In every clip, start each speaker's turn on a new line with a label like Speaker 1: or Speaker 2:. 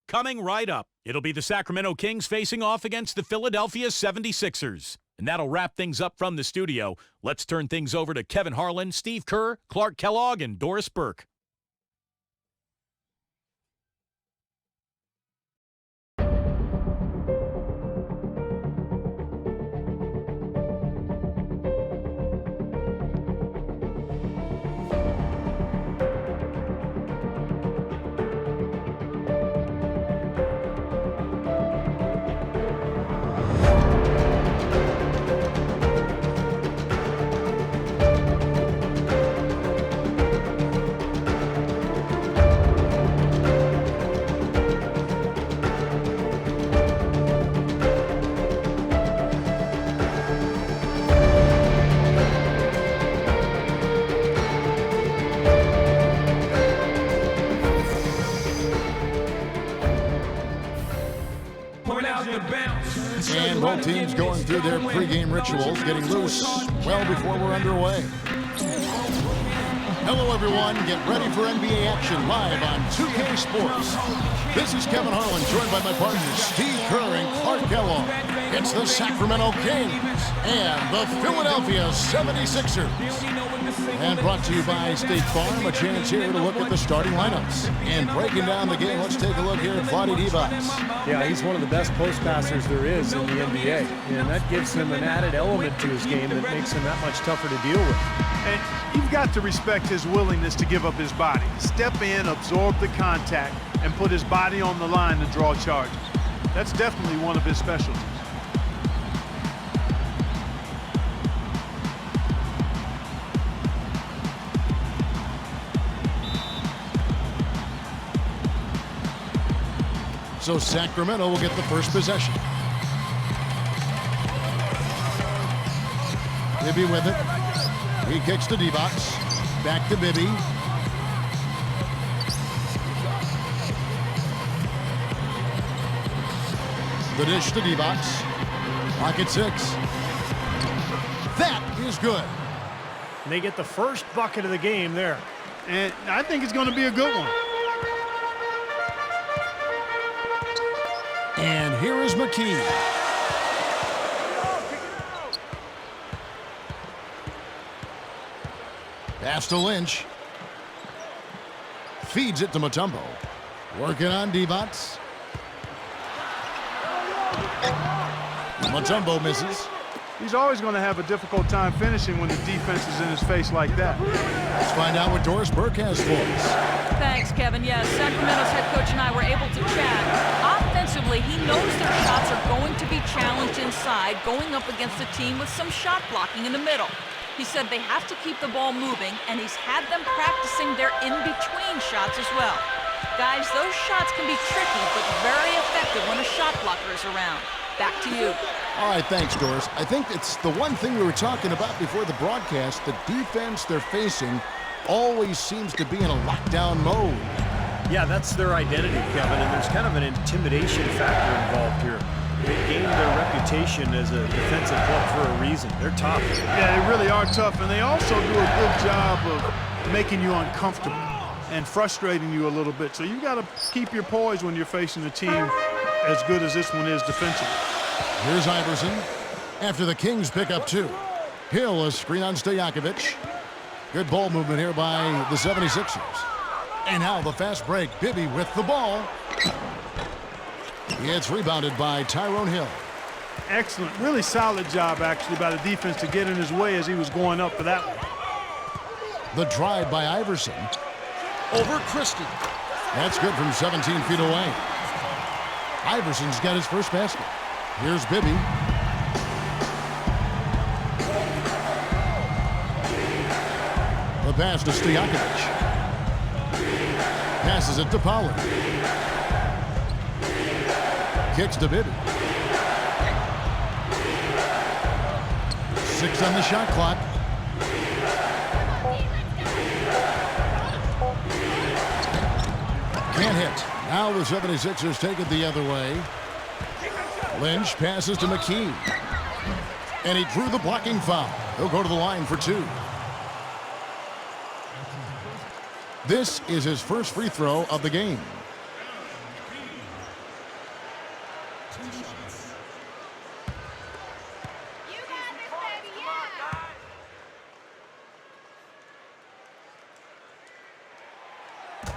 Speaker 1: Coming right up, it'll be the Sacramento Kings facing off against the Philadelphia 76ers. And that'll wrap things up from the studio. Let's turn things over to Kevin Harlan, Steve Kerr, Clark Kellogg, and Doris Burke.
Speaker 2: And both teams going through their pregame rituals, getting loose well before we're underway. Hello, everyone. Get ready for NBA action live on 2K Sports. This is Kevin Harlan, joined by my partners Steve Kerr and Clark Kellogg. It's the Sacramento Kings and the Philadelphia 76ers. And brought to you by State Farm, a chance here to look at the starting lineups. And breaking down the game, let's take a look here at Vlade Divac.
Speaker 3: Yeah, he's one of the best post passers there is in the NBA. And that gives him an added element to his game that makes him that much tougher to deal with.
Speaker 4: And you've got to respect his willingness to give up his body. Step in, absorb the contact, and put his body on the line to draw charges. That's definitely one of his specialties.
Speaker 2: So Sacramento will get the first possession. Bibby with it. He kicks to Divac. Back to Bibby. The dish to Divac. Pocket six. That is good.
Speaker 3: And they get the first bucket of the game there.
Speaker 4: And I think it's going to be a good one.
Speaker 2: And here is McKee. Pass to Lynch. Feeds it to Mutombo. Working on Divac. Mutombo misses.
Speaker 4: He's always going to have a difficult time finishing when the defense is in his face like that.
Speaker 2: Let's find out what Doris Burke has for us.
Speaker 5: Thanks, Kevin. Yes, Sacramento's head coach and I were able to chat. Offensively, he knows their shots are going to be challenged inside, going up against a team with some shot blocking in the middle. He said they have to keep the ball moving, and he's had them practicing their in-between shots as well. Guys, those shots can be tricky, but very effective when a shot blocker is around. Back to you.
Speaker 2: All right, thanks, Doris. I think it's the one thing we were talking about before the broadcast. The defense they're facing always seems to be in a lockdown mode.
Speaker 3: Yeah, that's their identity, Kevin, and there's kind of an intimidation factor involved here. They gained their reputation as a defensive club for a reason. They're tough.
Speaker 4: Yeah, they really are tough, and they also do a good job of making you uncomfortable and frustrating you a little bit. So you got to keep your poise when you're facing a team as good as this one is defensively.
Speaker 2: Here's Iverson. After the Kings pick up two. Hill, a screen on Stojakovic. Good ball movement here by the 76ers. And now the fast break. Bibby with the ball. It's rebounded by Tyrone Hill.
Speaker 4: Excellent. Really solid job, actually, by the defense to get in his way as he was going up for that one.
Speaker 2: The drive by Iverson. Over Christie. That's good from 17 feet away. Iverson's got his first basket. Here's Bibby. The pass to Stojakovic. Passes it to Pollard. Kicks to Bibby. 6 on the shot clock. Can't hit. Now the 76ers take it the other way. Lynch passes to McKee. And he drew the blocking foul. He'll go to the line for two. This is his first free throw of the game.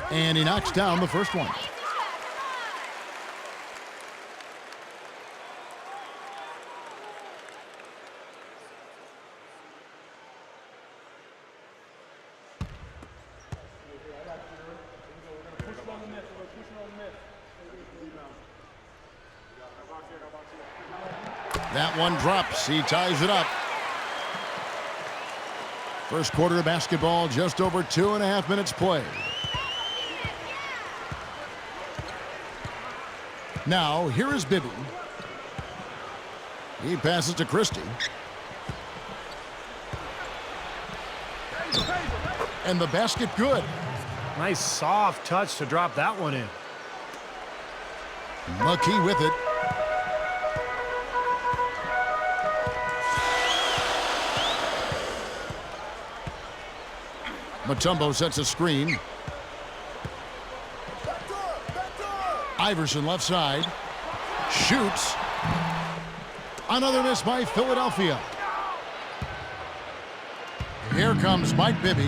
Speaker 2: And he knocks down the first one. That one drops. He ties it up. First quarter of basketball, just over 2.5 minutes played. Now, here is Bibby. He passes to Christie. And the basket good.
Speaker 3: Nice soft touch to drop that one in.
Speaker 2: McKee with it. Mutombo sets a screen. Iverson left side. Shoots. Another miss by Philadelphia. Here comes Mike Bibby.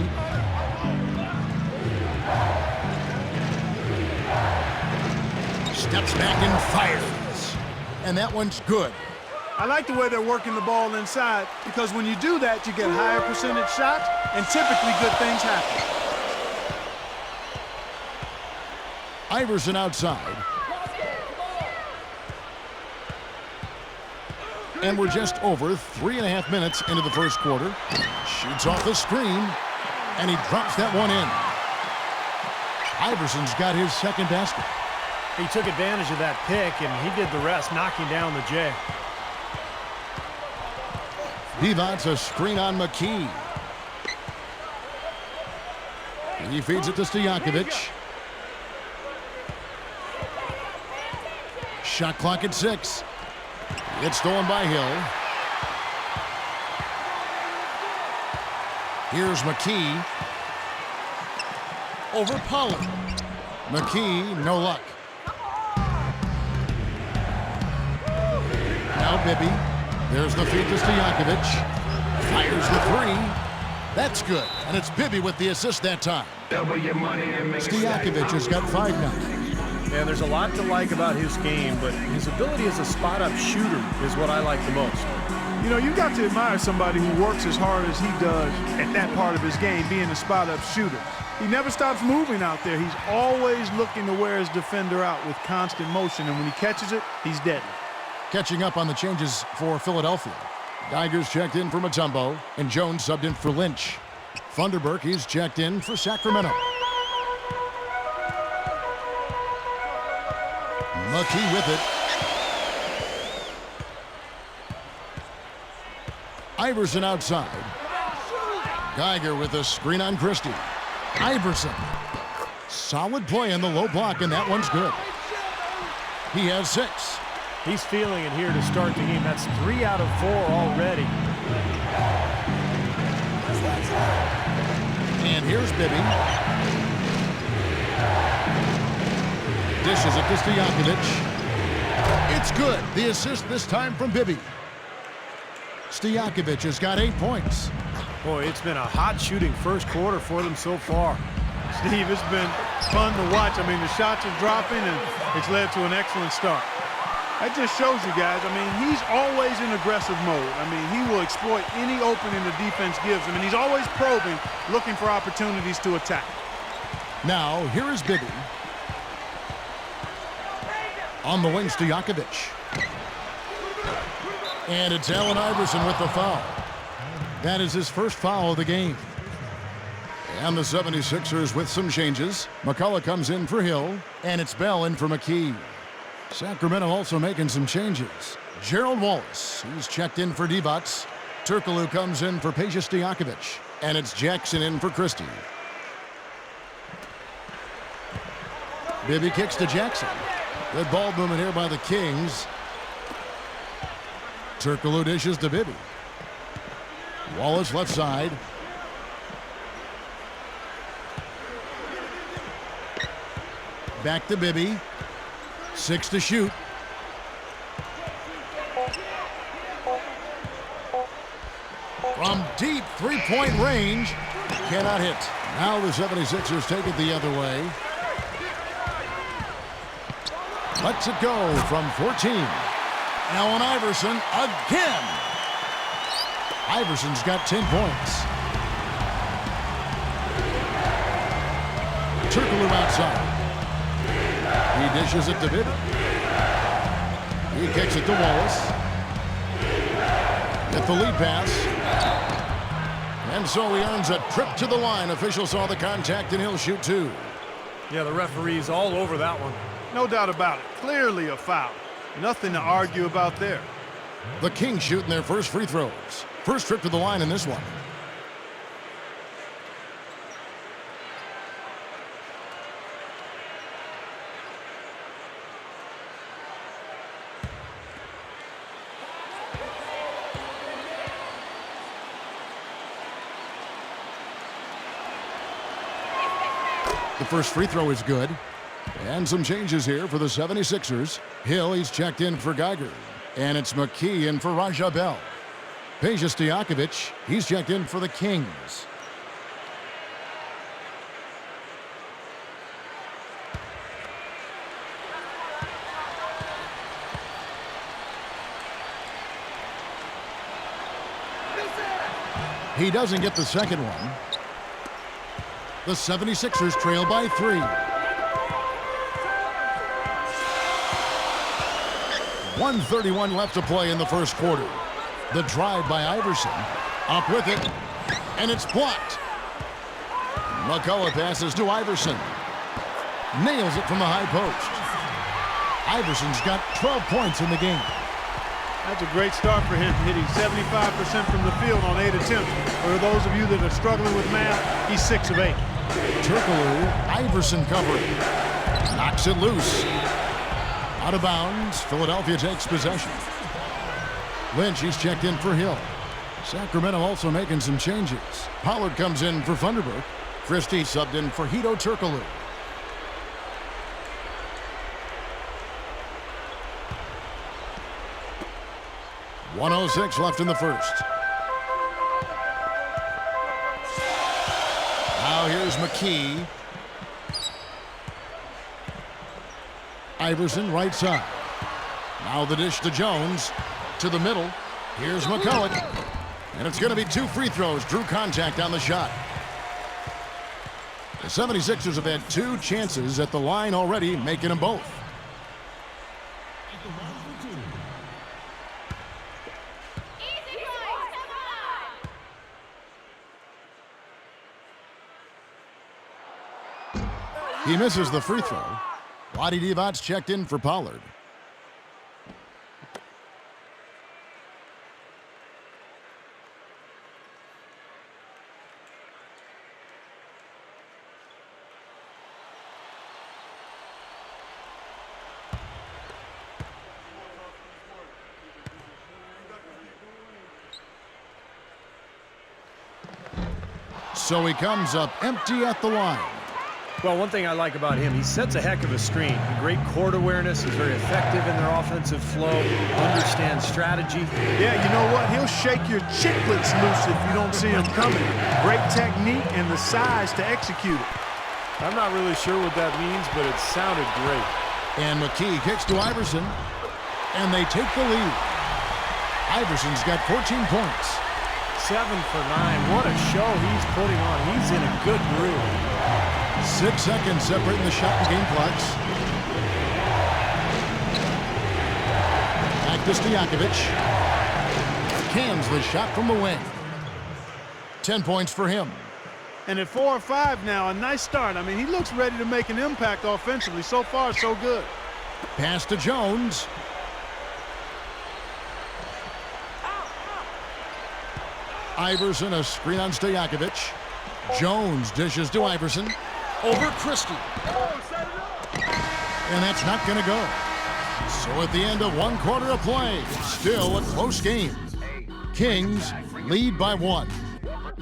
Speaker 2: Steps back and fires. And that one's good.
Speaker 4: I like the way they're working the ball inside because when you do that, you get higher percentage shots and typically good things happen.
Speaker 2: Iverson outside. And we're just over 3.5 minutes into the first quarter. Shoots off the screen, and he drops that one in. Iverson's got his second basket.
Speaker 3: He took advantage of that pick, and he did the rest, knocking down the J.
Speaker 2: Divac a screen on McKee. He feeds it to Stojakovic. Shot clock at 6. It's stolen by Hill. Here's McKee. Over Pollard. McKee, no luck. Now Bibby. There's the feed to Stojakovic. Fires the three. That's good. And it's Bibby with the assist that time. Stojakovic has got 5 now.
Speaker 3: And there's a lot to like about his game, but his ability as a spot-up shooter is what I like the most.
Speaker 4: You know, you got to admire somebody who works as hard as he does at that part of his game, being a spot-up shooter. He never stops moving out there. He's always looking to wear his defender out with constant motion, and when he catches it, he's deadly.
Speaker 2: Catching up on the changes for Philadelphia. Geiger's checked in for Mutombo, and Jones subbed in for Lynch. Funderburk, he's checked in for Sacramento. McKee with it. Iverson outside. Geiger with a screen on Christie. Iverson. Solid play in the low block, and that one's good. He has 6.
Speaker 3: He's feeling it here to start the game. That's 3 out of 4 already.
Speaker 2: And here's Bibby. Dishes it to Stojakovic. It's good. The assist this time from Bibby. Stojakovic has got 8 points.
Speaker 3: Boy, it's been a hot shooting first quarter for them so far.
Speaker 4: Steve, it's been fun to watch. I mean, the shots are dropping, and it's led to an excellent start. That just shows you guys, I mean, he's always in aggressive mode. I mean, he will exploit any opening the defense gives him, and he's always probing, looking for opportunities to attack.
Speaker 2: Now, here is Bibby. On the wing, Stojakovic. And it's Allen Iverson with the foul. That is his first foul of the game. And the 76ers with some changes. McCullough comes in for Hill, and it's Bell in for McKee. Sacramento also making some changes. Gerald Wallace, he's checked in for Divac. Turkoglu comes in for Peja Stojakovic, and it's Jackson in for Christie. Bibby kicks to Jackson. Good ball movement here by the Kings. Turkoglu dishes to Bibby. Wallace left side. Back to Bibby. 6 to shoot. From deep three-point range, cannot hit. Now the 76ers take it the other way. Lets it go from 14. Allen Iverson again. Iverson's got 10 points. Turkoglu outside. He dishes it to Bibby. He kicks it to Wallace. Get the lead pass. And so he earns a trip to the line. Official saw the contact and he'll shoot two.
Speaker 3: Yeah, the referee's all over that one.
Speaker 4: No doubt about it. Clearly a foul. Nothing to argue about there.
Speaker 2: The Kings shooting their first free throws. First trip to the line in this one. The first free throw is good. And some changes here for the 76ers. Hill, he's checked in for Geiger. And it's McKee in for Raja Bell. Peja Stojakovic, he's checked in for the Kings. He doesn't get the second one. The 76ers trail by 3. 1:31 left to play in the first quarter. The drive by Iverson. Up with it. And it's blocked. McCullough passes to Iverson. Nails it from the high post. Iverson's got 12 points in the game.
Speaker 4: That's a great start for him, hitting 75% from the field on 8 attempts. For those of you that are struggling with math, he's 6 of 8.
Speaker 2: Turkoglu, Iverson covering. Knocks it loose. Out of bounds, Philadelphia takes possession. Lynch, he's checked in for Hill. Sacramento also making some changes. Pollard comes in for Thunderbird. Christie subbed in for Hito Turkoglu. .106 left in the first. Now here's McKee. Iverson right side. Now the dish to Jones. To the middle. Here's McCullough. And it's going to be 2 free throws. Drew contact on the shot. The 76ers have had 2 chances at the line already, making them both. He misses the free throw. Vlade Divac's checked in for Pollard. So he comes up empty at the line.
Speaker 3: Well, one thing I like about him, he sets a heck of a screen. Great court awareness, is very effective in their offensive flow, understands strategy.
Speaker 4: Yeah, you know what? He'll shake your chicklets loose if you don't see him coming. Great technique and the size to execute it.
Speaker 3: I'm not really sure what that means, but it sounded great.
Speaker 2: And McKee kicks to Iverson, and they take the lead. Iverson's got 14 points.
Speaker 3: 7 for 9. What a show he's putting on. He's in a good groove.
Speaker 2: 6 seconds separating the shot and game clocks. Back to Stojakovic. Cans the shot from the wing. 10 points for him.
Speaker 4: And at 4 or 5 now, a nice start. I mean, he looks ready to make an impact offensively. So far, so good.
Speaker 2: Pass to Jones. Iverson, a screen on Stojakovic. Jones dishes to Iverson. Over Christie. And that's not going to go. So at the end of 1 quarter of play, still a close game. Kings lead by 1.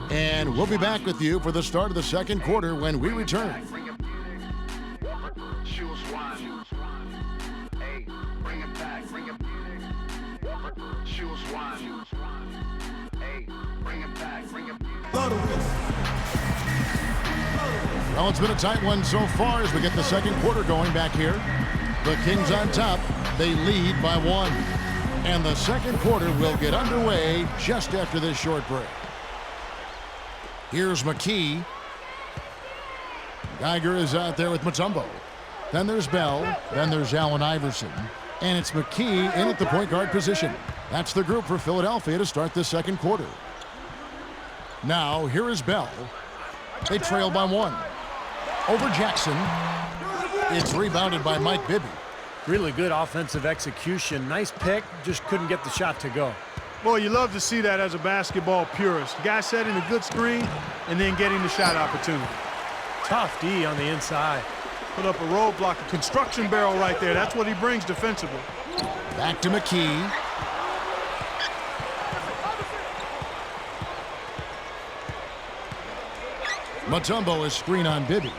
Speaker 2: And we'll be back with you for the start of the second quarter when we return. Well, it's been a tight one so far as we get the second quarter going back here. The Kings on top. They lead by 1. And the second quarter will get underway just after this short break. Here's McKee. Geiger is out there with Mutombo. Then there's Bell. Then there's Allen Iverson. And it's McKee in at the point guard position. That's the group for Philadelphia to start the second quarter. Now, here is Bell. They trail by 1. Over Jackson. It's rebounded by Mike Bibby.
Speaker 3: Really good offensive execution. Nice pick, just couldn't get the shot to go.
Speaker 4: Boy, you love to see that as a basketball purist. Guy setting a good screen and then getting the shot opportunity.
Speaker 3: Tough D on the inside.
Speaker 4: Put up a roadblock, a construction barrel right there. That's what he brings defensively.
Speaker 2: Back to McKee. Mutombo is screen on Bibby.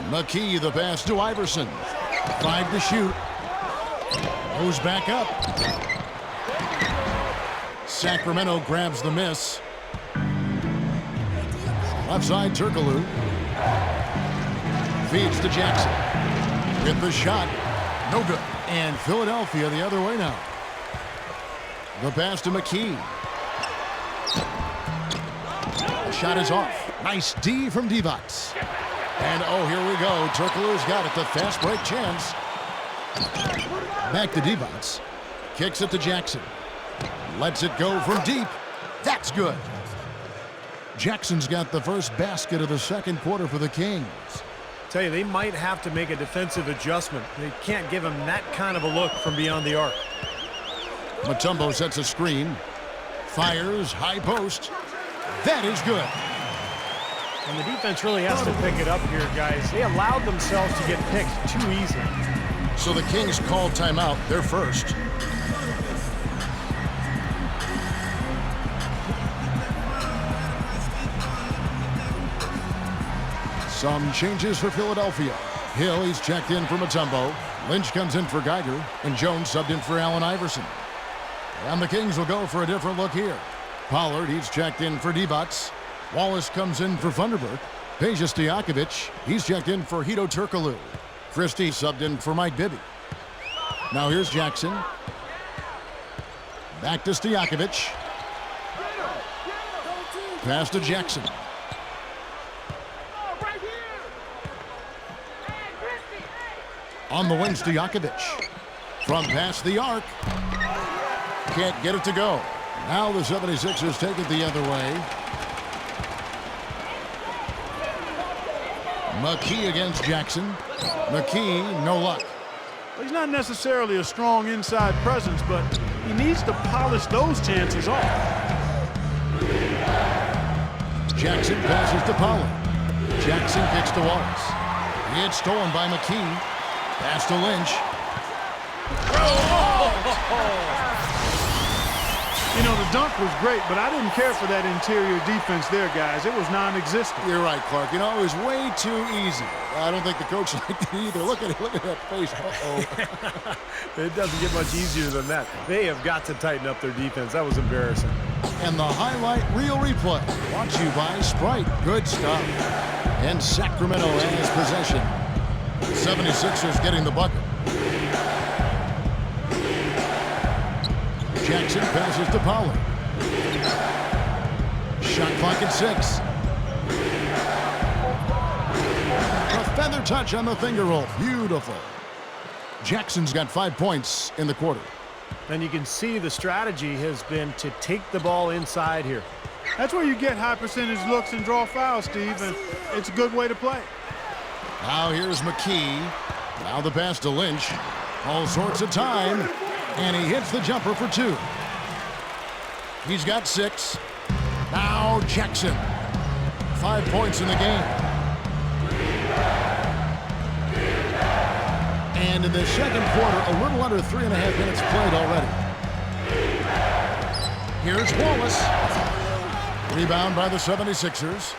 Speaker 2: McKee the pass to Iverson. 5 to shoot. Goes back up. Sacramento grabs the miss. Left side Turkoglu. Feeds to Jackson. With the shot. No good. And Philadelphia the other way now. The pass to McKee. Shot is off. Nice D from Divac. And oh, here we go. Turkoglu's got it. The fast break chance. Back to Divac. Kicks it to Jackson. Lets it go from deep. That's good. Jackson's got the first basket of the second quarter for the Kings.
Speaker 3: Tell you, they might have to make a defensive adjustment. They can't give him that kind of a look from beyond the arc.
Speaker 2: Mutombo sets a screen. Fires, high post. That is good.
Speaker 3: And the defense really has to pick it up here, guys. They allowed themselves to get picked too easy.
Speaker 2: So the Kings call timeout, their first. Some changes for Philadelphia. Hill, he's checked in for Mutombo. Lynch comes in for Geiger. And Jones subbed in for Allen Iverson. And the Kings will go for a different look here. Pollard, he's checked in for Divac. Wallace comes in for Thunderbird. Peja Stojakovic, he's checked in for Hedo Turkoglu. Christie subbed in for Mike Bibby. Now here's Jackson. Back to Stojakovic. Pass to Jackson. On the wing, Stojakovic. From past the arc. Can't get it to go. Now the 76ers take it the other way. McKee against Jackson. McKee, no luck.
Speaker 4: He's not necessarily a strong inside presence, but he needs to polish those chances off.
Speaker 2: Jackson passes to Pollard. Jackson kicks to Wallace. It's stolen by McKee. Pass to Lynch.
Speaker 4: You know, the dunk was great, but I didn't care for that interior defense there, guys. It was non-existent.
Speaker 2: You're right, Clark. You know, it was way too easy. I don't think the coach liked it either. Look at it. Look at that face. Uh-oh.
Speaker 3: It doesn't get much easier than that. They have got to tighten up their defense. That was embarrassing.
Speaker 2: And the highlight reel replay brought to you by Sprite. Good stuff. And Sacramento has possession. The 76ers getting the bucket. Jackson passes to Pollard. Shot clock at 6. A feather touch on the finger roll. Beautiful. Jackson's got 5 points in the quarter.
Speaker 3: And you can see the strategy has been to take the ball inside here.
Speaker 4: That's where you get high percentage looks and draw fouls, Steve, and it's a good way to play.
Speaker 2: Now here's McKee. Now the pass to Lynch. All sorts of time. And he hits the jumper for 2. He's got 6. Now Jackson. 5 points in the game. And in the second quarter, a little under 3.5 minutes played already. Here's Wallace. Rebound by the 76ers.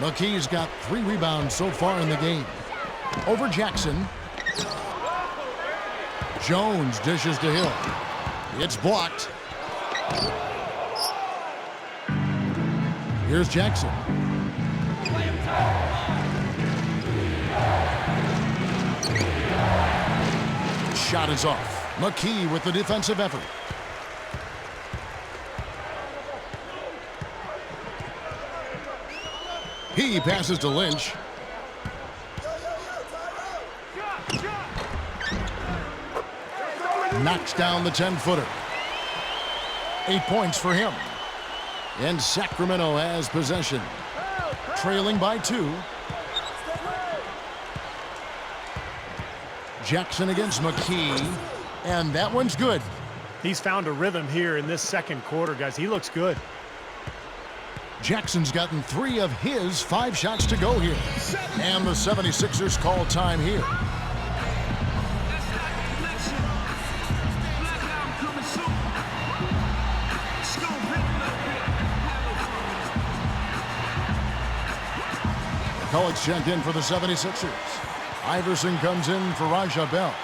Speaker 2: McKee's got 3 rebounds so far in the game. Over Jackson. Jones dishes to Hill. It's blocked. Here's Jackson. Shot is off. McKee with the defensive effort. He passes to Lynch. Knocks down the 10-footer. 8 points for him. And Sacramento has possession. Trailing by 2. Jackson against McKee. And that one's good.
Speaker 3: He's found a rhythm here in this second quarter, guys. He looks good.
Speaker 2: Jackson's gotten 3 of his 5 shots to go here. And the 76ers call time here. McCulloch's checked in for the 76ers. Iverson comes in for Raja Bell.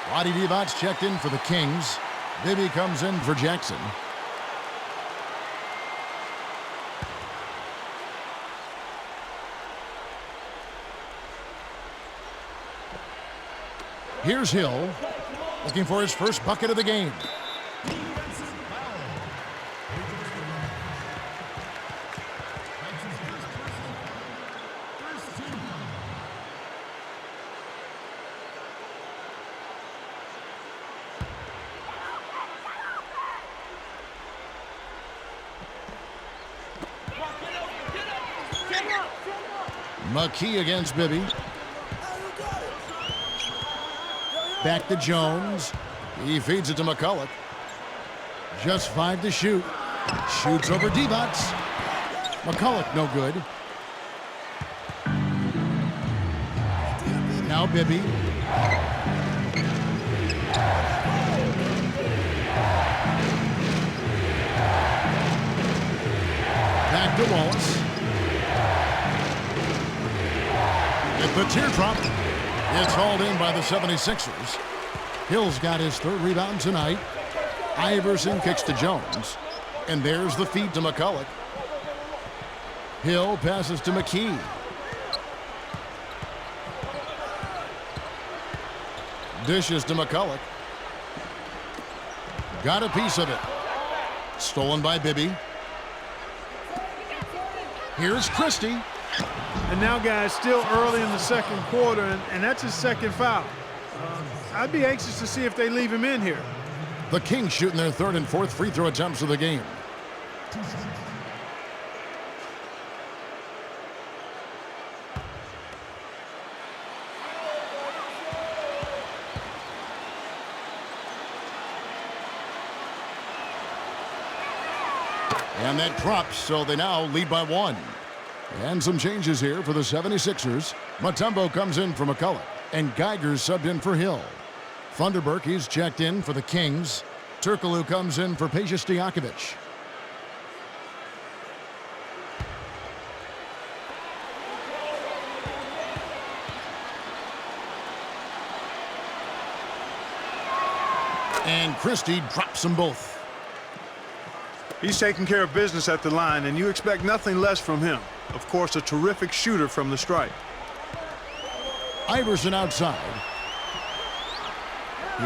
Speaker 2: Vlade Divac's checked in for the Kings. Bibby comes in for Jackson. Here's Hill, looking for his first bucket of the game. McKee against Bibby. Back to Jones. He feeds it to McCulloch. Just 5 to shoot. Shoots over Divac. McCulloch no good. Now Bibby. Back to Wallace. At the teardrop. It's hauled in by the 76ers. Hill's got his 3rd rebound tonight. Iverson kicks to Jones. And there's the feed to McCulloch. Hill passes to McKee. Dishes to McCulloch. Got a piece of it. Stolen by Bibby. Here's Christie.
Speaker 4: And now, guys, still early in the second quarter, and that's his 2nd foul. I'd be anxious to see if they leave him in here.
Speaker 2: The Kings shooting their 3rd and 4th free throw attempts of the game. And that drops, so they now lead by 1. And some changes here for the 76ers. Mutombo comes in for McCulloch, and Geiger's subbed in for Hill. Funderburk, he's checked in for the Kings. Turkoglu comes in for Peja Stojakovic. And Christie drops them both.
Speaker 4: He's taking care of business at the line, and you expect nothing less from him. Of course, a terrific shooter from the stripe.
Speaker 2: Iverson outside.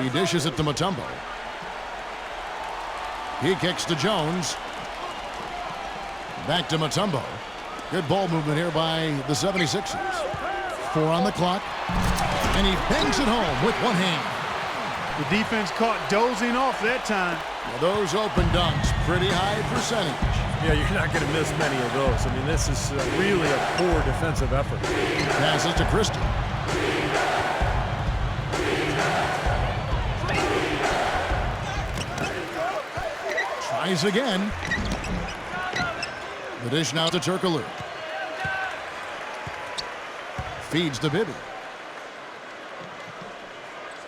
Speaker 2: He dishes it to Mutombo. He kicks to Jones. Back to Mutombo. Good ball movement here by the 76ers. 4 on the clock. And he bangs it home with one hand.
Speaker 4: The defense caught dozing off that time.
Speaker 2: Well, those open dunks, pretty high percentage.
Speaker 3: Yeah, you're not going to miss many of those. I mean, this is really a poor defensive effort.
Speaker 2: Passes to Christie. Tries again. The dish now to Turkoglu. Feeds to Bibby.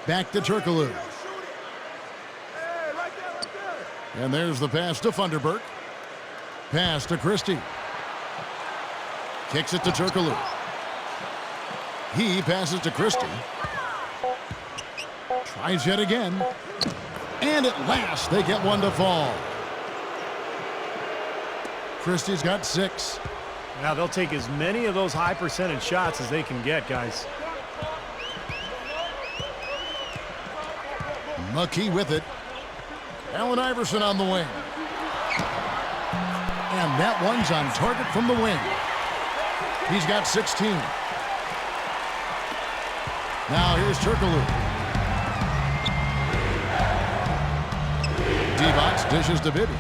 Speaker 2: Back to Turkoglu. And there's the pass to Funderburk. Pass to Christie. Kicks it to Turkoglu. He passes to Christie. Tries yet again. And at last, they get one to fall. Christie's got 6.
Speaker 3: Now they'll take as many of those high percentage shots as they can get, guys.
Speaker 2: McKee with it. Allen Iverson on the wing. And that one's on target from the wing. He's got 16. Now here's Turkoglu. Divac dishes to Bibby.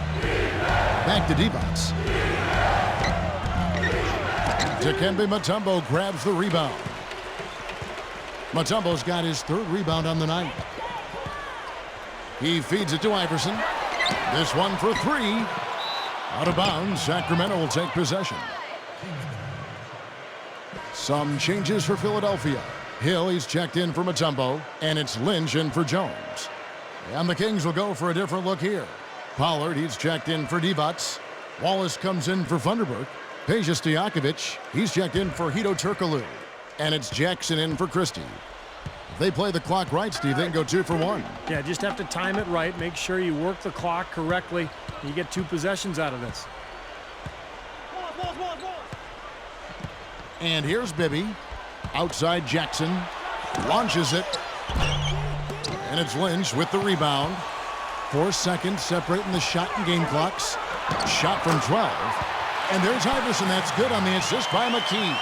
Speaker 2: Back to Divac. Dikembe Mutombo grabs the rebound. Mutombo's got his 3rd rebound on the night. He feeds it to Iverson. This one for 3. Out of bounds, Sacramento will take possession. Some changes for Philadelphia. Hill, he's checked in for Mutombo, and it's Lynch in for Jones. And the Kings will go for a different look here. Pollard, he's checked in for Divac. Wallace comes in for Thunderberg. Peja Stojakovic, he's checked in for Hedo Turkoglu. And it's Jackson in for Christie. If they play the clock right, Steve, they can go 2 for 1.
Speaker 3: Yeah, just have to time it right. Make sure you work the clock correctly. You get 2 possessions out of this.
Speaker 2: And here's Bibby. Outside Jackson. Launches it. And it's Lynch with the rebound. 4 seconds separating the shot and game clocks. Shot from 12. And there's Iverson. That's good on the assist by McKee.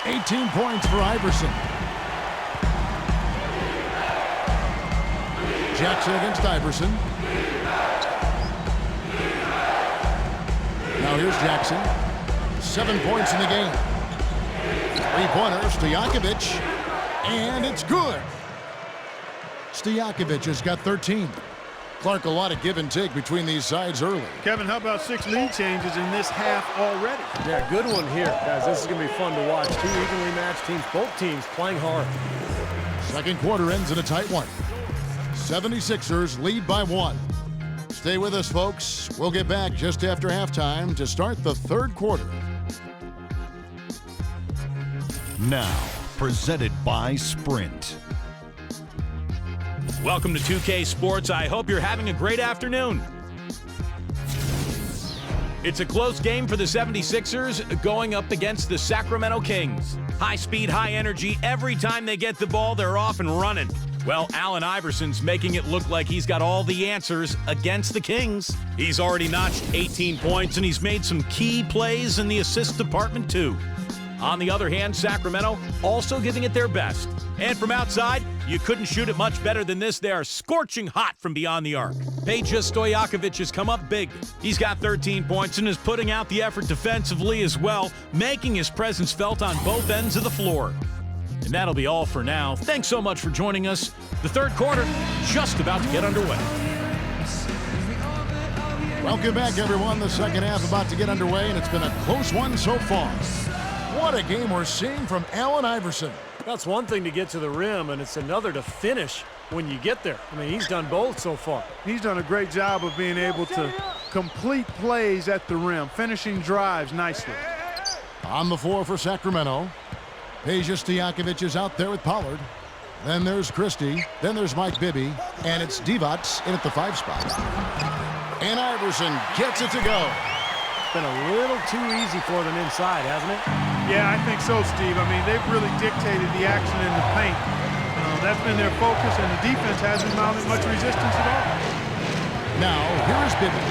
Speaker 2: 18 points for Iverson. Jackson against Iverson. Now here's Jackson. 7 points in the game. 3-pointer, Stojakovic. And it's good. Stojakovic has got 13. Clark, a lot of give and take between these sides early.
Speaker 4: Kevin, how about 6 lead changes in this half already?
Speaker 3: Yeah, good one here. Guys, this is going to be fun to watch. 2 evenly matched teams, both teams playing hard.
Speaker 2: Second quarter ends in a tight one. 76ers lead by 1. Stay with us, folks. We'll get back just after halftime to start the 3rd quarter.
Speaker 6: Now, presented by Sprint.
Speaker 1: Welcome to 2K Sports. I hope you're having a great afternoon. It's a close game for the 76ers going up against the Sacramento Kings. High speed, high energy. Every time they get the ball, they're off and running. Well, Allen Iverson's making it look like he's got all the answers against the Kings. He's already notched 18 points, and he's made some key plays in the assist department, too. On the other hand, Sacramento also giving it their best. And from outside, you couldn't shoot it much better than this. They are scorching hot from beyond the arc. Peja Stojakovic has come up big. He's got 13 points and is putting out the effort defensively as well, making his presence felt on both ends of the floor. And that'll be all for now. Thanks so much for joining us. The 3rd quarter just about to get underway.
Speaker 2: Welcome back, everyone. The second half about to get underway, and it's been a close one so far. What a game we're seeing from Allen Iverson.
Speaker 3: That's one thing to get to the rim, and it's another to finish when you get there. I mean, he's done both so far.
Speaker 4: He's done a great job of being able to complete plays at the rim, finishing drives nicely.
Speaker 2: On the floor for Sacramento, Peja Stojakovic is out there with Pollard. Then there's Christie. Then there's Mike Bibby. And it's Divac in at the 5 spot. And Iverson gets it to go.
Speaker 3: It's been a little too easy for them inside, hasn't it?
Speaker 4: Yeah, I think so, Steve. I mean, they've really dictated the action in the paint. That's been their focus, and the defense hasn't mounted much resistance at all.
Speaker 2: Now, here is Bibby.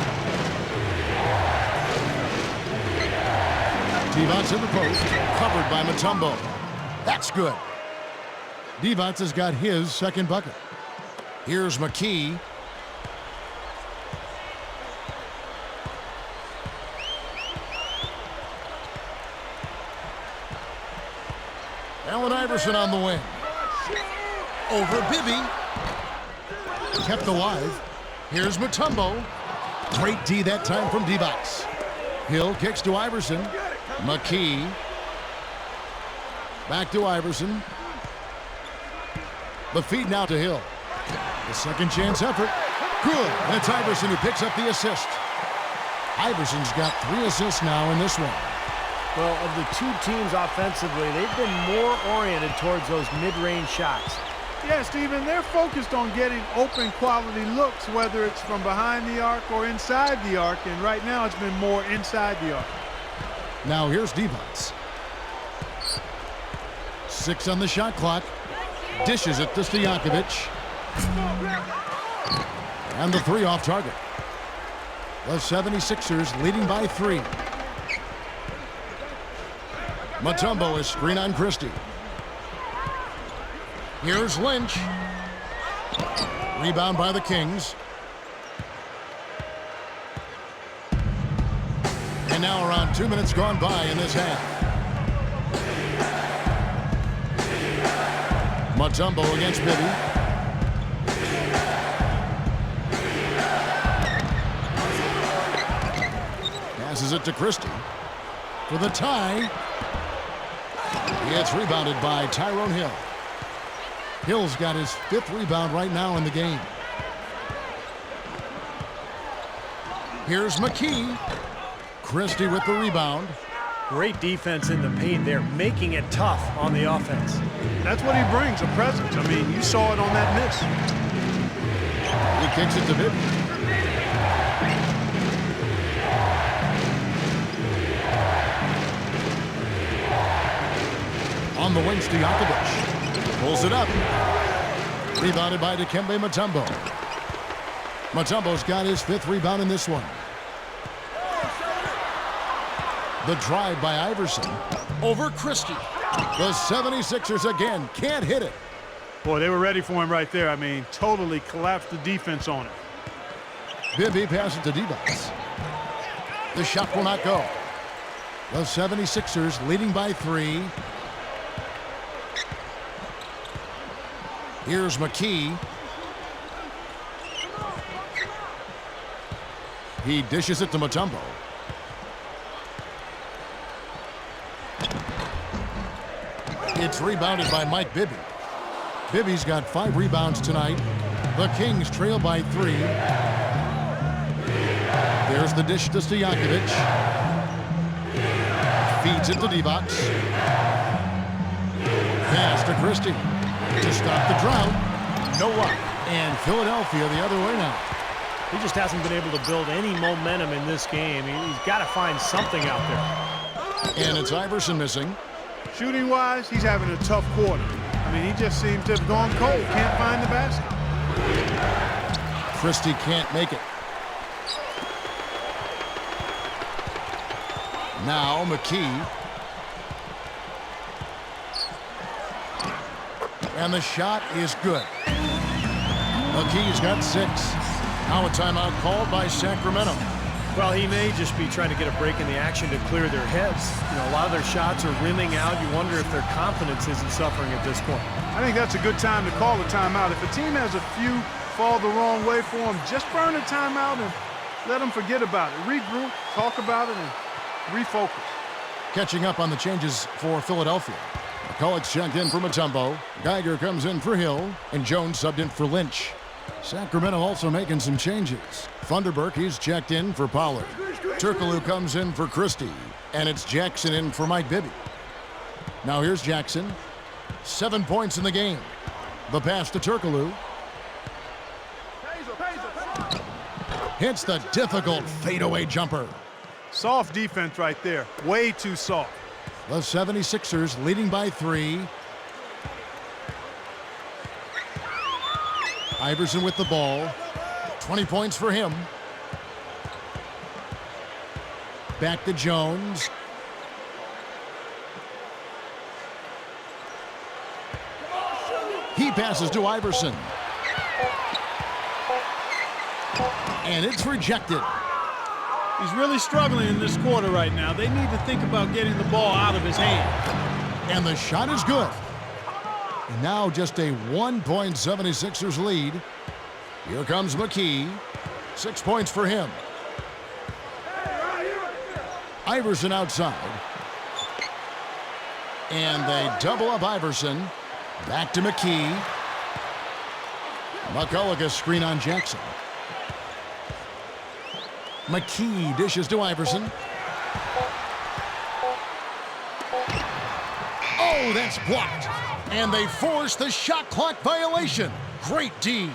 Speaker 2: Divac in the post, covered by Mutombo. That's good. Divac has got his 2nd bucket. Here's McKee. Allen Iverson on the wing. Over Bibby. Kept alive. Here's Mutombo. Great D that time from Divac. Hill kicks to Iverson. McKee. Back to Iverson. The feed now to Hill. The second chance effort. Good. And it's Iverson who picks up the assist. Iverson's got 3 assists now in this one.
Speaker 3: Well, of the 2 teams offensively, they've been more oriented towards those mid-range shots.
Speaker 4: Yeah, Steven, they're focused on getting open quality looks, whether it's from behind the arc or inside the arc, and right now it's been more inside the arc.
Speaker 2: Now here's Divac. 6 on the shot clock. Dishes it to Stojakovic. And the 3 off target. The 76ers leading by 3. Mutombo is screen on Christie. Here's Lynch. Rebound by the Kings. And now around 2 minutes gone by in this half. Mutombo against Bibby. Passes it to Christie for the tie. It's rebounded by Tyrone Hill. Hill's got his 5th rebound right now in the game. Here's McKee. Christie with the rebound.
Speaker 3: Great defense in the paint there, making it tough on the offense.
Speaker 4: That's what he brings, a presence. I mean, you saw it on that miss.
Speaker 2: He kicks it to Bibby. On the wing, Stojakovic pulls it up. Rebounded by Dikembe Mutombo. Mutombo's got his 5th rebound in this one. The drive by Iverson over Christie. The 76ers again can't hit it.
Speaker 4: Boy, they were ready for him right there. I mean, totally collapsed the defense on him.
Speaker 2: Bibby passes to Divac. The shot will not go. The 76ers leading by 3. Here's McKee. He dishes it to Mutombo. It's rebounded by Mike Bibby. Bibby's got 5 rebounds tonight. The Kings trail by 3. There's the dish to Stojakovic. Feeds it to Divac. Pass to Christie to stop the drought. No luck. And Philadelphia the other way now.
Speaker 3: He just hasn't been able to build any momentum in this game. He's got to find something out there.
Speaker 2: And it's Iverson missing.
Speaker 4: Shooting-wise, he's having a tough quarter. I mean, he just seems to have gone cold. Can't find the basket.
Speaker 2: Christie can't make it. Now McKee. And the shot is good. McKee's got 6. Now a timeout called by Sacramento.
Speaker 3: Well, he may just be trying to get a break in the action to clear their heads. You know, a lot of their shots are rimming out. You wonder if their confidence isn't suffering at this point.
Speaker 4: I think that's a good time to call a timeout. If a team has a few fall the wrong way for them, just burn a timeout and let them forget about it. Regroup, talk about it, and refocus.
Speaker 2: Catching up on the changes for Philadelphia. McCulloch's checked in for Mutombo. Geiger comes in for Hill. And Jones subbed in for Lynch. Sacramento also making some changes. Thunderberg, he's checked in for Pollard. Turkoglu comes in for Christie. And it's Jackson in for Mike Bibby. Now here's Jackson. 7 points in the game. The pass to Turkoglu. Hits the difficult fadeaway jumper.
Speaker 4: Soft defense right there. Way too soft.
Speaker 2: The 76ers leading by 3. Iverson with the ball. 20 points for him. Back to Jones. He passes to Iverson. And it's rejected.
Speaker 4: He's really struggling in this quarter right now. They need to think about getting the ball out of his hand.
Speaker 2: And the shot is good. And now just a 1-point 76ers lead. Here comes McKee. 6 points for him. Iverson outside. And they double up Iverson. Back to McKee. McCulloch a screen on Jackson. McKee dishes to Iverson. Oh, that's blocked. And they force the shot clock violation. Great D.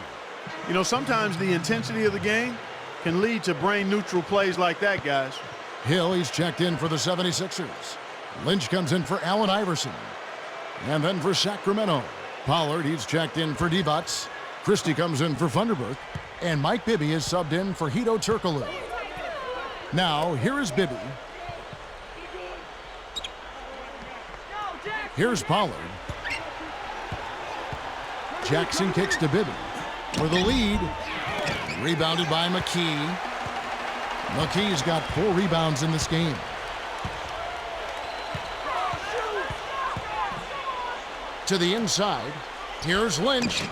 Speaker 4: You know, sometimes the intensity of the game can lead to brain-neutral plays like that, guys.
Speaker 2: Hill, he's checked in for the 76ers. Lynch comes in for Allen Iverson. And then for Sacramento, Pollard, he's checked in for Divac. Christie comes in for Funderburk. And Mike Bibby is subbed in for Hedo Turkoglu. Now, here is Bibby. Here's Pollard. Jackson kicks to Bibby for the lead. Rebounded by McKee. McKee's got 4 rebounds in this game. To the inside. Here's Lynch.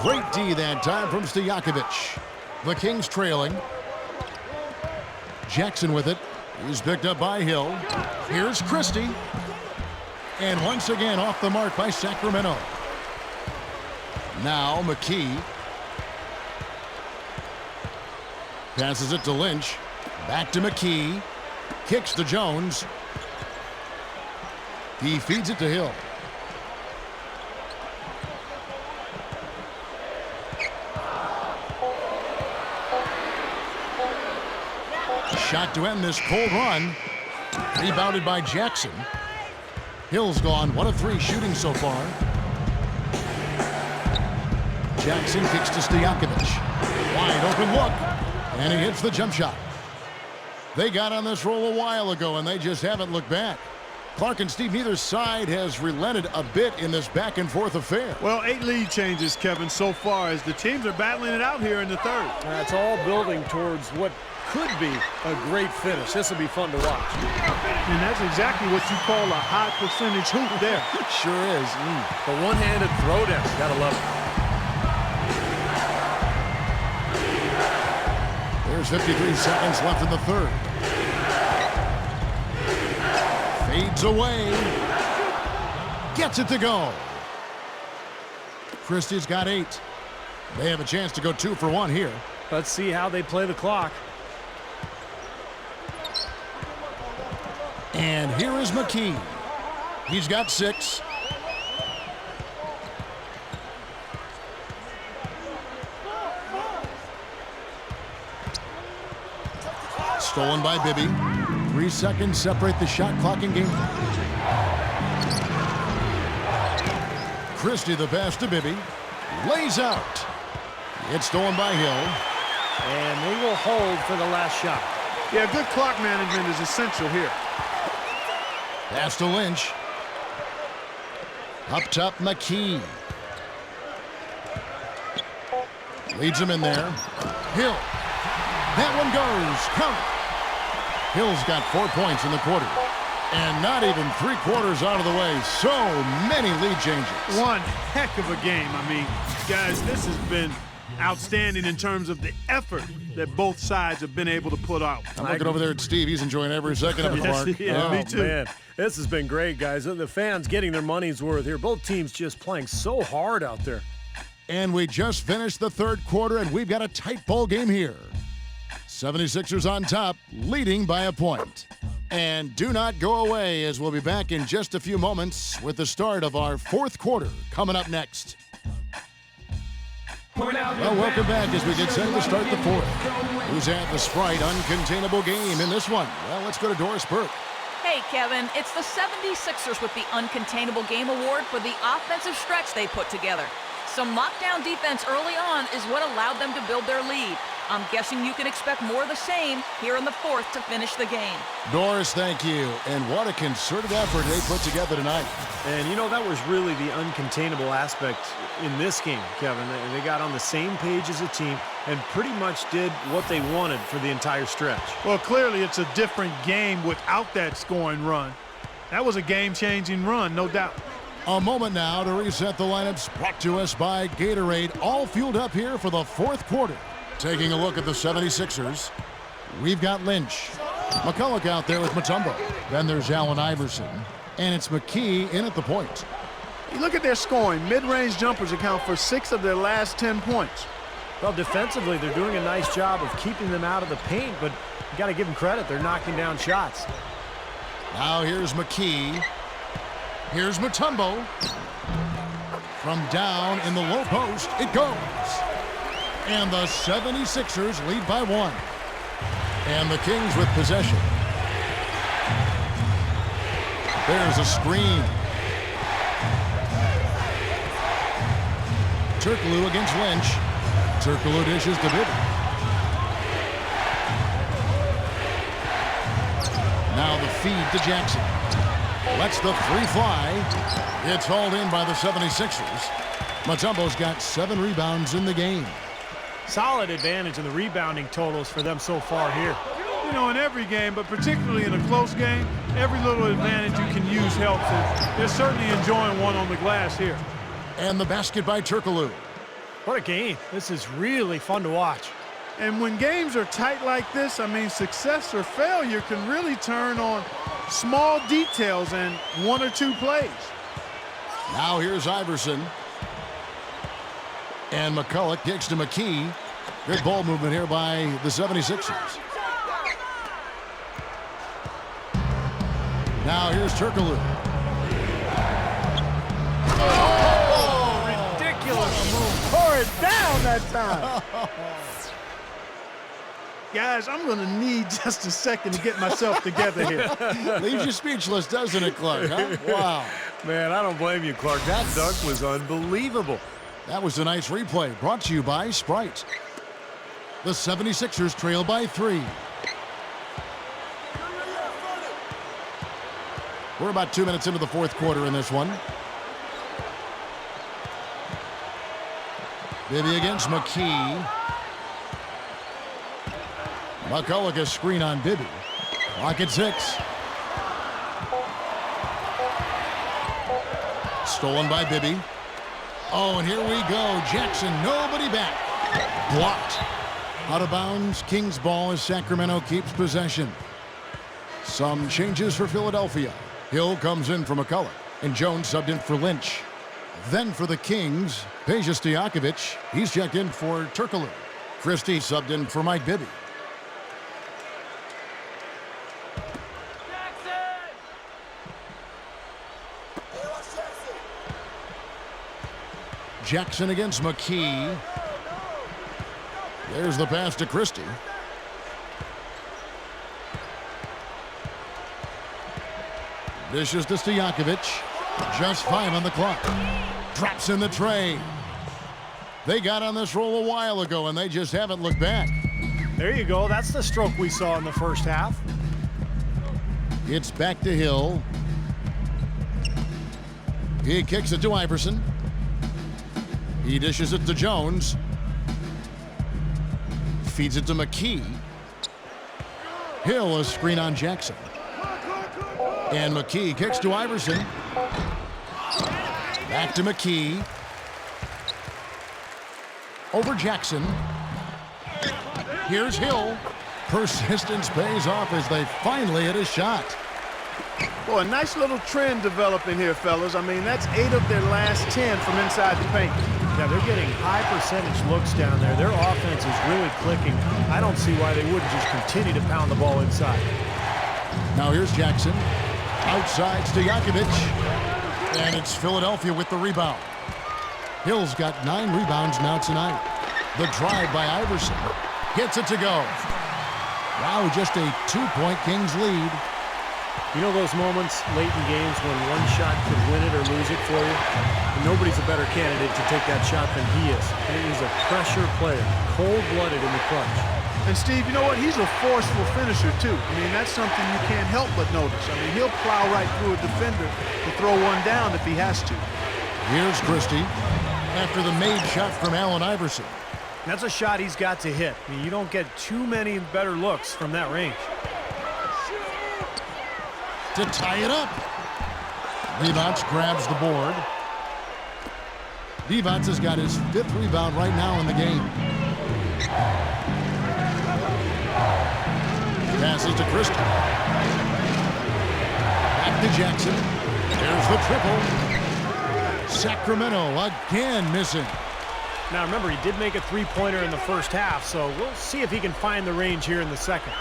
Speaker 2: Great D that time from Stojakovic. The Kings trailing. Jackson with it. He's picked up by Hill. Here's Christie. And once again off the mark by Sacramento. Now McKee. Passes it to Lynch. Back to McKee. Kicks to Jones. He feeds it to Hill. Shot to end this cold run. Rebounded by Jackson. Hill's gone 1 of 3 shooting so far. Jackson kicks to Stojakovic. Wide open look. And he hits the jump shot. They got on this roll a while ago, and they just haven't looked back. Clark and Steve, neither side has relented a bit in this back-and-forth affair.
Speaker 4: Well, 8 lead changes, Kevin, so far as the teams are battling it out here in the third.
Speaker 3: It's all building towards what could be a great finish. This will be fun to watch.
Speaker 4: And that's exactly what you call a high percentage hoop there.
Speaker 2: Sure is.
Speaker 3: The one-handed throwdown. Gotta love it.
Speaker 2: There's 53 seconds left in the third. Fades away. Gets it to go. Christie's got 8. They have a chance to go 2 for 1 here.
Speaker 3: Let's see how they play the clock.
Speaker 2: And here is McKee. He's got 6. Stolen by Bibby. 3 seconds separate the shot clock and game. Christie the pass to Bibby. Lays out. It's stolen by Hill.
Speaker 3: And they will hold for the last shot.
Speaker 4: Yeah, good clock management is essential here.
Speaker 2: Pass to Lynch. Up top, McKee. Leads him in there. Hill. That one goes. Count. Hill's got 4 points in the quarter. And not even 3/4 out of the way. So many lead changes.
Speaker 4: One heck of a game. I mean, guys, this has been outstanding in terms of the effort that both sides have been able to put out.
Speaker 2: I'm looking over there at Steve. He's enjoying every second of it,
Speaker 4: Yes,
Speaker 2: Clark.
Speaker 4: yeah, me too.
Speaker 3: Man, this has been great, guys. The fans getting their money's worth here. Both teams just playing so hard out there.
Speaker 2: And we just finished the third quarter, and we've got a tight ball game here. 76ers on top, leading by a point. And do not go away, as we'll be back in just a few moments with the start of our fourth quarter coming up next. Well, welcome back as we get set to start the fourth. Who's at the Sprite uncontainable game in this one? Well, let's go to Doris Burke.
Speaker 5: Hey, Kevin, it's the 76ers with the Uncontainable Game Award for the offensive stretch they put together. Some lockdown defense early on is what allowed them to build their lead. I'm guessing you can expect more of the same here in the fourth to finish the game.
Speaker 2: Doris, thank you. And what a concerted effort they put together tonight.
Speaker 3: And, you know, that was really the uncontainable aspect in this game, Kevin. They got on the same page as a team and pretty much did what they wanted for the entire stretch.
Speaker 4: Well, clearly it's a different game without that scoring run. That was a game-changing run, no doubt.
Speaker 2: A moment now to reset the lineups, brought to us by Gatorade, all fueled up here for the fourth quarter. Taking a look at the 76ers, we've got Lynch. McCulloch out there with Mutombo. Then there's Allen Iverson. And it's McKee in at the point.
Speaker 4: You look at their scoring. Mid-range jumpers account for 6 of their last 10 points.
Speaker 3: Well, defensively, they're doing a nice job of keeping them out of the paint, but you got to give them credit. They're knocking down shots.
Speaker 2: Now here's McKee. Here's Mutombo. From down in the low post, it goes. And the 76ers lead by 1. And the Kings with possession. There's a screen. Turkoglu against Lynch. Turkoglu dishes to Bibby. Now the feed to Jackson. Lets the three fly. It's hauled in by the 76ers. Mutombo's got 7 rebounds in the game.
Speaker 3: Solid advantage in the rebounding totals for them so far here.
Speaker 4: You know, in every game, but particularly in a close game, every little advantage you can use helps. And they're certainly enjoying one on the glass here.
Speaker 2: And the basket by Turkoglu.
Speaker 3: What a game. This is really fun to watch.
Speaker 4: And when games are tight like this, I mean, success or failure can really turn on small details and 1 or 2 plays.
Speaker 2: Now here's Iverson. And McCulloch kicks to McKee. Good ball movement here by the 76ers. Now here's Turkoglu.
Speaker 3: Oh, ridiculous move. Pour it down that time.
Speaker 4: Guys, I'm going to need just a second to get myself together here.
Speaker 2: Leaves you speechless, doesn't it, Clark? Huh? Wow.
Speaker 3: Man, I don't blame you, Clark. That dunk was unbelievable.
Speaker 2: That was a nice replay brought to you by Sprite. The 76ers trail by 3. We're about 2 minutes into the fourth quarter in this one. Bibby against McKee. McCulloch a screen on Bibby. Clock at 6. Stolen by Bibby. Oh, and here we go. Jackson, nobody back. Blocked. Out of bounds. Kings ball as Sacramento keeps possession. Some changes for Philadelphia. Hill comes in for McCulloch, and Jones subbed in for Lynch. Then for the Kings, Peja Stojakovic. He's checked in for Turkoglu. Christie subbed in for Mike Bibby. Jackson against McKee. There's the pass to Christie. Dishes to Stojakovic. Just 5 on the clock. Drops in the tray. They got on this roll a while ago, and they just haven't looked back.
Speaker 3: There you go. That's the stroke we saw in the first half.
Speaker 2: It's back to Hill. He kicks it to Iverson. He dishes it to Jones. Feeds it to McKee. Hill a screen on Jackson. And McKee kicks to Iverson. Back to McKee. Over Jackson. Here's Hill. Persistence pays off as they finally hit a shot.
Speaker 4: Boy, a nice little trend developing here, fellas. I mean, that's 8 of their last 10 from inside the paint.
Speaker 3: Yeah, they're getting high percentage looks down there. Their offense is really clicking. I don't see why they wouldn't just continue to pound the ball inside.
Speaker 2: Now here's Jackson. Outside Stojakovic. And it's Philadelphia with the rebound. Hill's got 9 rebounds now tonight. The drive by Iverson. Gets it to go. Wow, just a 2-point Kings lead.
Speaker 3: You know those moments late in games when one shot could win it or lose it for you? And nobody's a better candidate to take that shot than he is. He's a pressure player, cold-blooded in the clutch.
Speaker 4: And Steve, you know what? He's a forceful finisher, too. I mean, that's something you can't help but notice. I mean, he'll plow right through a defender to throw one down if he has to.
Speaker 2: Here's Christie after the made shot from Allen Iverson.
Speaker 3: That's a shot he's got to hit. I mean, you don't get too many better looks from that range.
Speaker 2: To tie it up. Divac grabs the board. Divac has got his 5th rebound right now in the game. Passes to Christie. Back to Jackson. There's the triple. Sacramento again missing.
Speaker 3: Now remember, he did make a 3-pointer in the first half, so we'll see if he can find the range here in the second.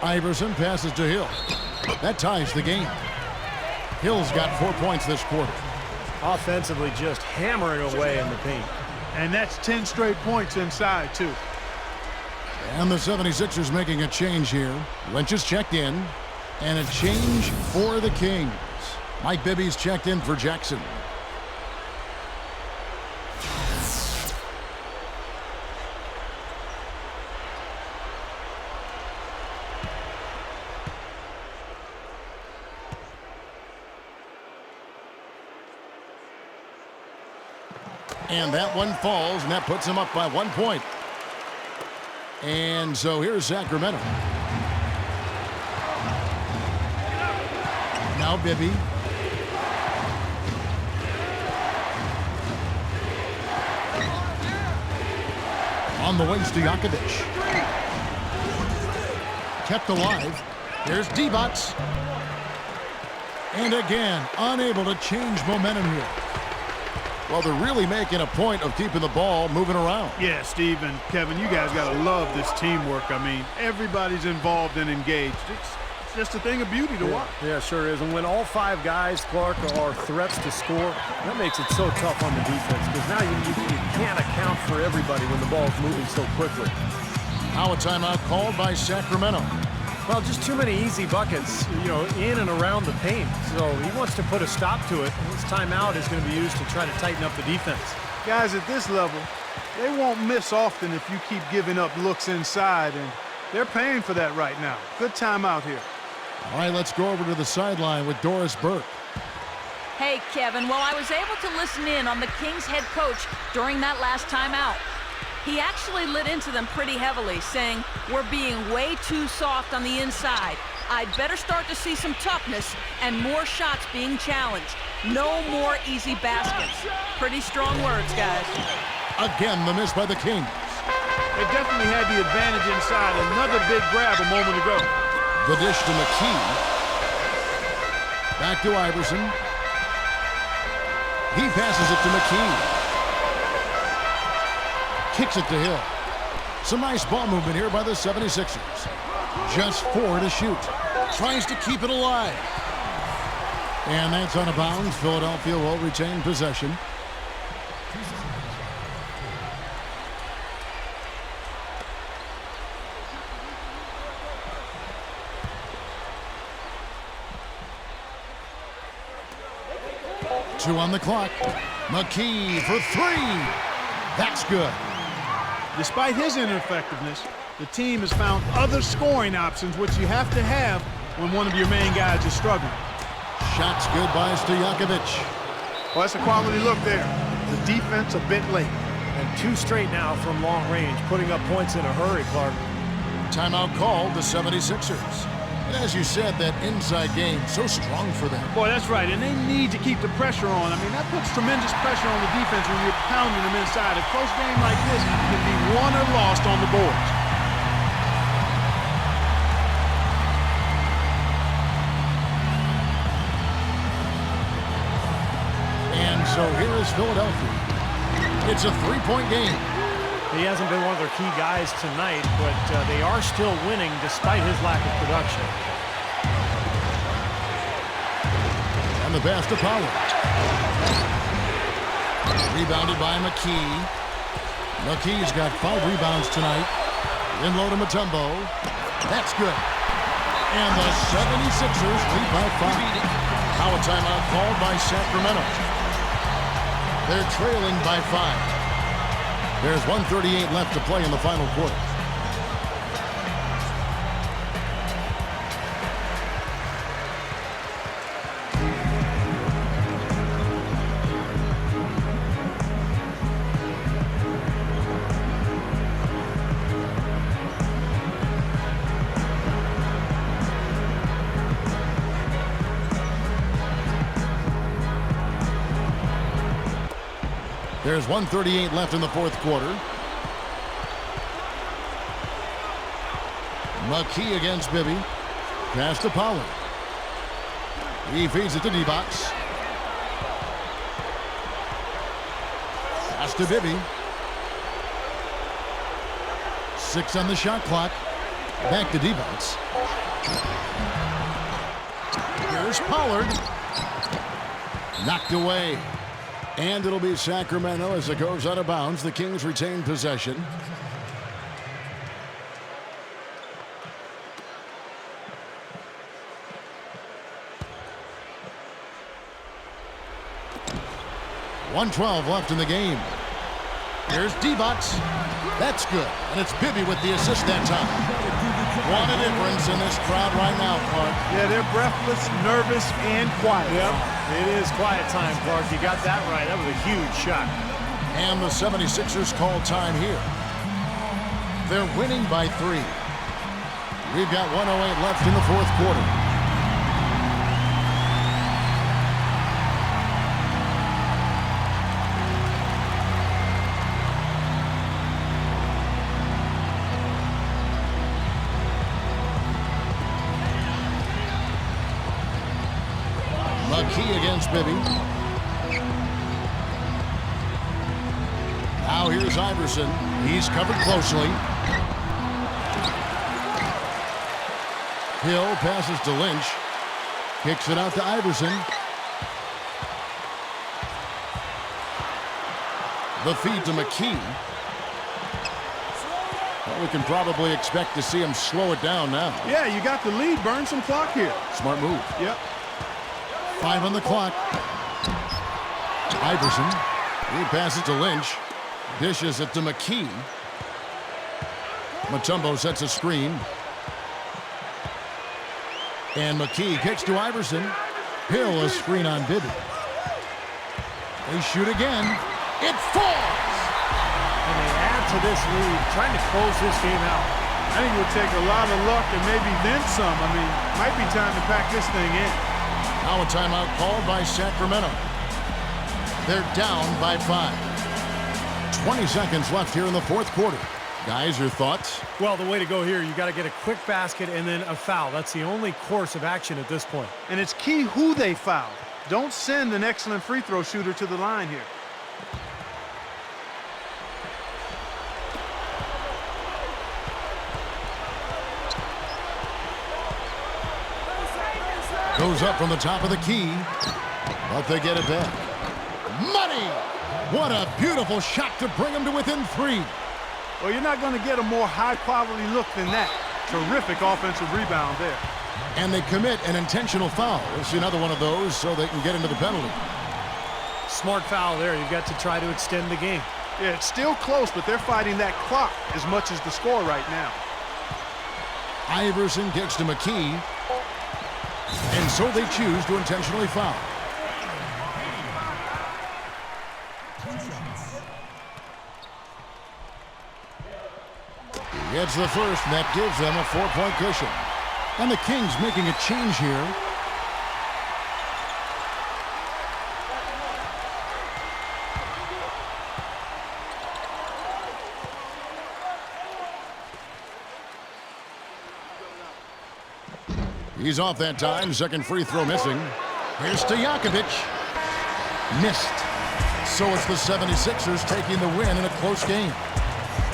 Speaker 2: Iverson passes to Hill. That ties the game. Hill's got 4 points this quarter.
Speaker 3: Offensively, just hammering away in the paint.
Speaker 4: And that's 10 straight points inside, too.
Speaker 2: And the 76ers making a change here. Lynch is checked in. And a change for the Kings. Mike Bibby's checked in for Jackson. And that one falls, and that puts him up by 1 point. And so here's Sacramento. Now Bibby. On the wings to Jakovic. Kept alive. There's D-Bots. And again, unable to change momentum here. Well, they're really making a point of keeping the ball moving around.
Speaker 4: Yeah, Steve and Kevin, you guys got to love this teamwork. I mean, everybody's involved and engaged. It's just a thing of beauty to watch.
Speaker 3: Yeah, sure is. And when all 5 guys, Clark, are threats to score, that makes it so tough on the defense because now you can't account for everybody when the ball's moving so quickly.
Speaker 2: Now a timeout called by Sacramento.
Speaker 3: Well, just too many easy buckets, in and around the paint. So he wants to put a stop to it. This timeout is going to be used to try to tighten up the defense.
Speaker 4: Guys at this level, they won't miss often if you keep giving up looks inside, and they're paying for that right now. Good timeout here.
Speaker 2: All right, let's go over to the sideline with Doris Burke.
Speaker 5: Hey, Kevin, well, I was able to listen in on the Kings head coach during that last timeout. He actually lit into them pretty heavily, saying, we're being way too soft on the inside. I'd better start to see some toughness and more shots being challenged. No more easy baskets. Pretty strong words, guys.
Speaker 2: Again, the miss by the Kings.
Speaker 4: They definitely had the advantage inside. Another big grab a moment ago.
Speaker 2: The dish to McKee. Back to Iverson. He passes it to McKee. Kicks it to Hill. Some nice ball movement here by the 76ers. Just 4 to shoot. Tries to keep it alive. And that's out of bounds. Philadelphia will retain possession. Two on the clock. McKee for 3. That's good.
Speaker 4: Despite his ineffectiveness, the team has found other scoring options, which you have to have when one of your main guys is struggling.
Speaker 2: Shots good by Stojakovic.
Speaker 4: Well, that's a quality look there. The defense a bit late.
Speaker 3: And 2 straight now from long range, putting up points in a hurry, Clark.
Speaker 2: Timeout called the 76ers. And as you said, that inside game, so strong for them.
Speaker 4: Boy, that's right, and they need to keep the pressure on. I mean, that puts tremendous pressure on the defense when you're pounding them inside. A close game like this can be won or lost on the boards.
Speaker 2: And so here is Philadelphia. It's a 3-point game.
Speaker 3: He hasn't been one of their key guys tonight, but they are still winning despite his lack of production.
Speaker 2: And the pass to Pollard. Rebounded by McKee. McKee's got 5 rebounds tonight. In low to Mutombo. That's good. And the 76ers lead by 5. Now a timeout called by Sacramento. They're trailing by 5. There's 1:38 left to play in the final quarter. There's 1:38 left in the fourth quarter. McKee against Bibby. Pass to Pollard. He feeds it to D-Box. Pass to Bibby. 6 on the shot clock. Back to D-Box. Here's Pollard. Knocked away. And it'll be Sacramento as it goes out of bounds. The Kings retain possession. .112 left in the game. Here's D-Box. That's good. And it's Bibby with the assist that time. What a difference in this crowd right now, Clark.
Speaker 4: Yeah, they're breathless, nervous, and quiet.
Speaker 3: Yep, it is quiet time, Clark. You got that right. That was a huge shot.
Speaker 2: And the 76ers call time here. They're winning by 3. We've got 1:08 left in the fourth quarter. McKee against Bibby. Now here's Iverson. He's covered closely. Hill passes to Lynch. Kicks it out to Iverson. The feed to McKee. Well, we can probably expect to see him slow it down now.
Speaker 4: Yeah, you got the lead. Burn some clock here.
Speaker 2: Smart move.
Speaker 4: Yep.
Speaker 2: 5 on the clock. Iverson. He passes to Lynch. Dishes it to McKee. Mutombo sets a screen. And McKee kicks to Iverson. Hill a screen on Bibby. They shoot again. It falls!
Speaker 3: And they add to this lead, trying to close this game out.
Speaker 4: I think it would take a lot of luck and maybe then some. I mean, might be time to pack this thing in.
Speaker 2: Now a timeout called by Sacramento. They're down by 5. 20 seconds left here in the fourth quarter. Guys, your thoughts?
Speaker 3: Well, the way to go here, you got to get a quick basket and then a foul. That's the only course of action at this point.
Speaker 4: And it's key who they foul. Don't send an excellent free throw shooter to the line here.
Speaker 2: Goes up from the top of the key, but they get it back. Money! What a beautiful shot to bring them to within 3.
Speaker 4: Well, you're not going to get a more high-quality look than that. Terrific offensive rebound there.
Speaker 2: And they commit an intentional foul. We'll see another one of those so they can get into the penalty.
Speaker 3: Smart foul there. You've got to try to extend the game.
Speaker 4: Yeah, it's still close, but they're fighting that clock as much as the score right now.
Speaker 2: Iverson kicks to McKee. And so they choose to intentionally foul. He gets the first, and that gives them a 4-point cushion. And the Kings making a change here. He's off that time. Second free throw missing. Here's Stojakovic. Missed. So it's the 76ers taking the win in a close game.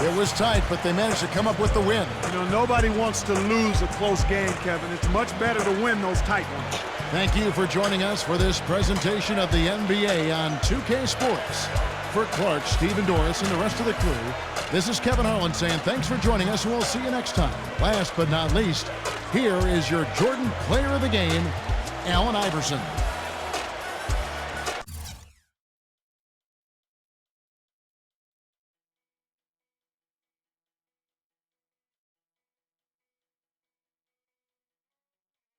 Speaker 2: It was tight, but they managed to come up with the win.
Speaker 4: You know, nobody wants to lose a close game, Kevin. It's much better to win those tight ones.
Speaker 2: Thank you for joining us for this presentation of the NBA on 2K Sports. For Clark, Steve, and Doris, and the rest of the crew, this is Kevin Harlan saying thanks for joining us, and we'll see you next time. Last but not least, here is your Jordan Player of the Game, Allen Iverson.